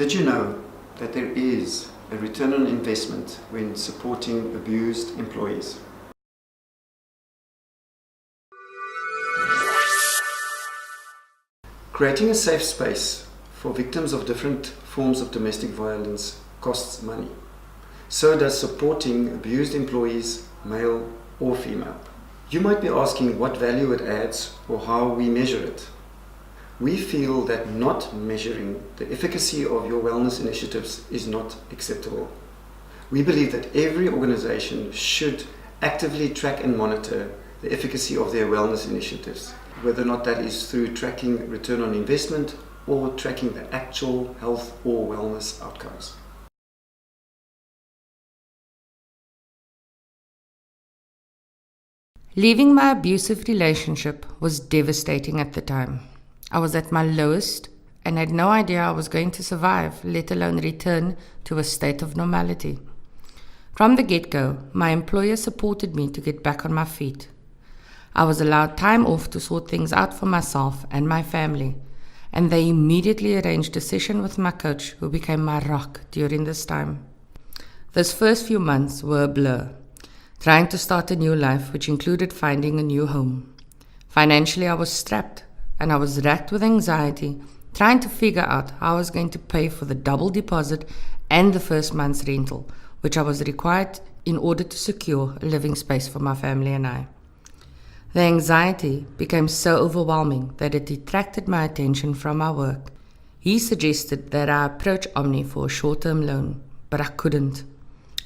Did you know that there is a return on investment when supporting abused employees? Creating a safe space for victims of different forms of domestic violence costs money. So does supporting abused employees, male or female. You might be asking what value it adds or how we measure it. We feel that not measuring the efficacy of your wellness initiatives is not acceptable. We believe that every organization should actively track and monitor the efficacy of their wellness initiatives, whether or not that is through tracking return on investment or tracking the actual health or wellness outcomes. Leaving my abusive relationship was devastating at the time. I was at my lowest and had no idea I was going to survive, let alone return to a state of normality. From the get-go, my employer supported me to get back on my feet. I was allowed time off to sort things out for myself and my family, and they immediately arranged a session with my coach, who became my rock during this time. Those first few months were a blur, trying to start a new life, which included finding a new home. Financially, I was strapped, and I was racked with anxiety, trying to figure out how I was going to pay for the double deposit and the first month's rental, which I was required in order to secure a living space for my family and I. The anxiety became so overwhelming that it detracted my attention from my work. He suggested that I approach Omni for a short-term loan, but I couldn't.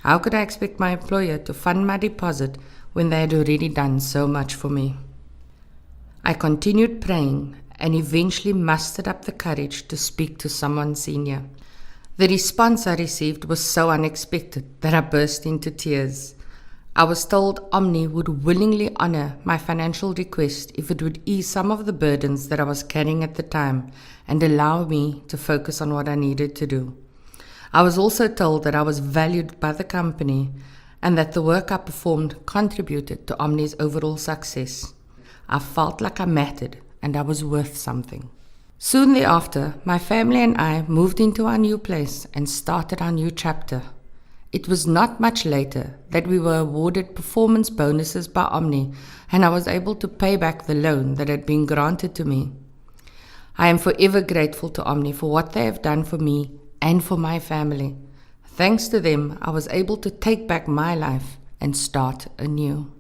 How could I expect my employer to fund my deposit when they had already done so much for me? I continued praying and eventually mustered up the courage to speak to someone senior. The response I received was so unexpected that I burst into tears. I was told Omni would willingly honor my financial request if it would ease some of the burdens that I was carrying at the time and allow me to focus on what I needed to do. I was also told that I was valued by the company and that the work I performed contributed to Omni's overall success. I felt like I mattered and I was worth something. Soon thereafter, my family and I moved into our new place and started our new chapter. It was not much later that we were awarded performance bonuses by Omni, and I was able to pay back the loan that had been granted to me. I am forever grateful to Omni for what they have done for me and for my family. Thanks to them, I was able to take back my life and start anew.